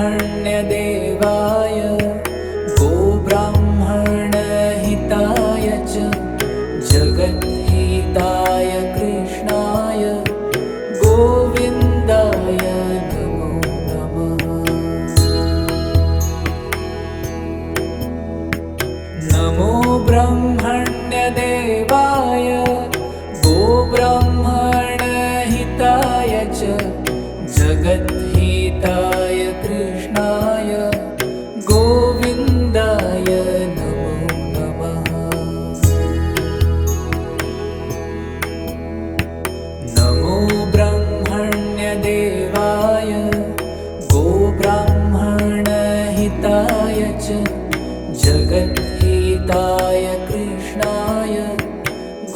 गोब्राह्मण्यदेवाय गोब्राह्मणहिताय च जगद्हिताय कृष्णाय गोविन्दाय नमो नमः। नमो ब्रह्मण्यदेवाय गोब्राह्मणहिताय च जगद्हिताय कृष्णाय गोविन्दाय नमो नमः। नमो ब्रह्मण्यदेवाय गोब्राह्मणहिताय च जगद्हिताय कृष्णाय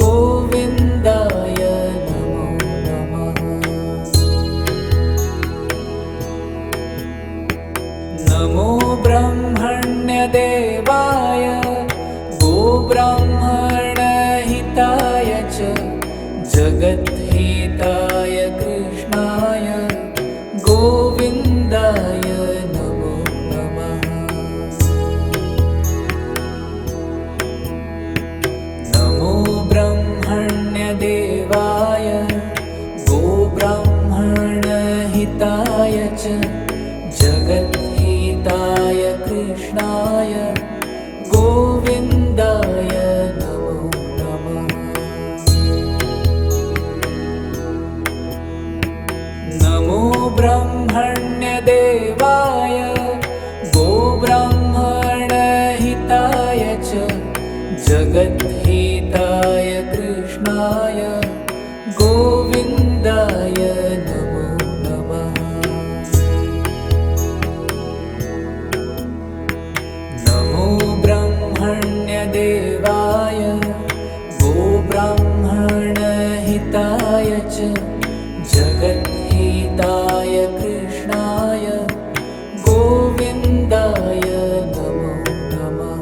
गोविन्दाय नमो नमः। नमो ब्रह्मण्यदेवाय गोब्राह्मणहिताय च जगद्हिताय कृष्णाय गोविन्दाय नमो नमः। नमो ब्रह्मण्यदेवाय गोब्राह्मणहिताय च जगद्हिताय कृष्णाय गोविन्दाय नमो नमः। नमो ब्रह्मण्यदेवाय गोब्राह्मणहिताय च जगद्हिताय कृष्णाय गोविन्दाय नमो नमः। नमो ब्रह्मण्यदेवाय गोब्राह्मणहिताय च जगद्हिताय कृष्णाय गोविन्दाय नमो नमः।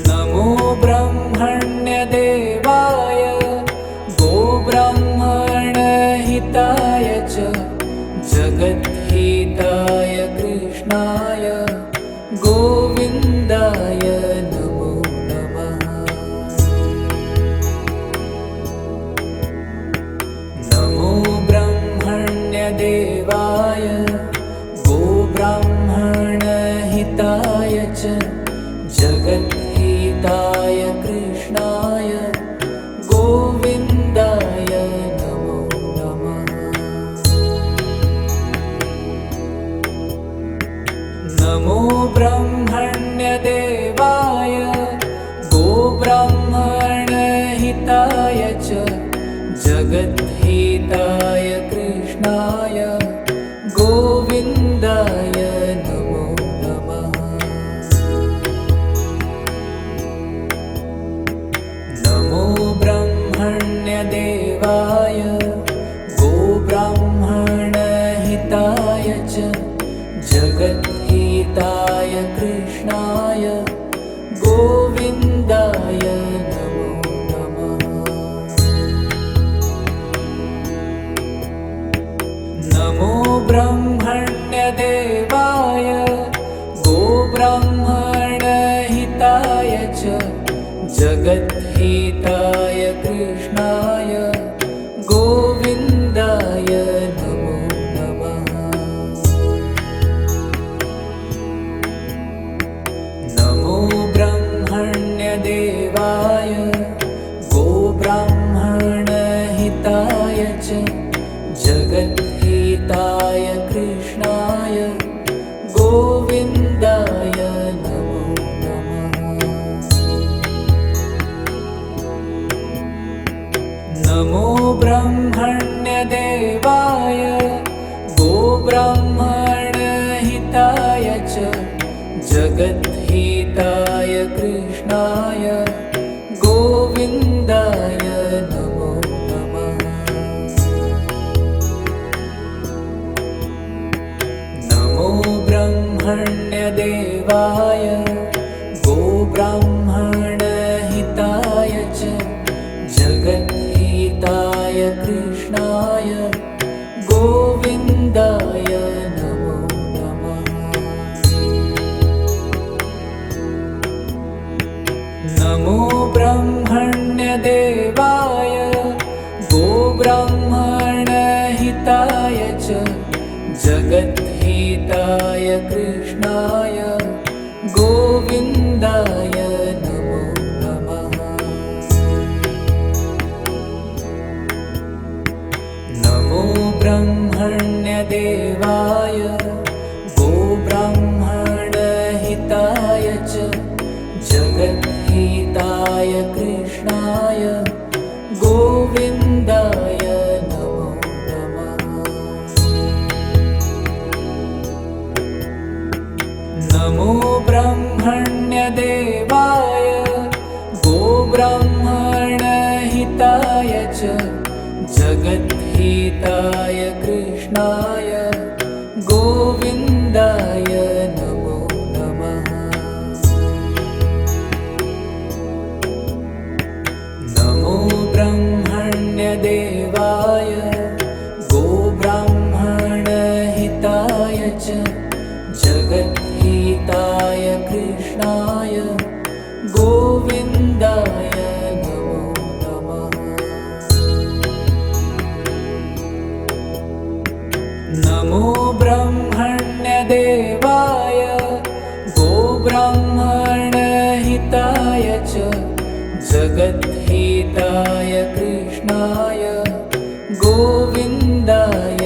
नमो ब्रह्मण्यदेवाय गोब्राह्मणहिताय च जगद्हिताय कृष्णाय गोविन्दाय नमो नमः। नमो ब्रह्मण्यदेवाय गोब्राह्मणहिताय च जगद्हिताय कृष्णाय गोविन्दाय नमो नमः। नमो ब्रह्मण्यदेवाय गोब्राह्मणहिताय च जगद्हिताय कृष्णाय गोविन्दाय नमो नमः। नमो ब्रह्मण्यदेवाय गोब्राह्मणहिताय च जगद्हिताय कृष्णाय गोविन्दाय नमो नमः। नमो ब्रह्मण्यदेवाय गोब्राह्मणहिताय च जगद्हिताय कृष्णाय गोविन्दाय नमो नमः। नमो ब्रह्मण्यदेवाय गोब्राह्मणहिताय च जगद्हिताय कृष्णाय गोविन्दाय नमो नमः। नमो ब्रह्मण्यदेवाय गोब्राह्मणहिताय च जगद्हिताय कृष्णाय गोविन्दाय नमो नमः। नमो ब्रह्मण्यदेवाय गोब्राह्मणहिताय च जगद्हिताय कृष्णाय कृष्णाय गोविन्दाय नमो नमः। नमो ब्रह्मण्यदेवाय गोब्राह्मणहिताय च जगद्हिताय कृष्णाय गोविन्दाय नमो नमः। नमो ब्रह्मण्यदेवाय गोब्राह्मणहिताय च जगद्हिताय कृष्णाय गोविन्दाय नमो नमः। नमो ब्रह्मण्यदेवाय गोब्राह्मणहिताय च जगद्हिताय कृष्णाय गोविन्दाय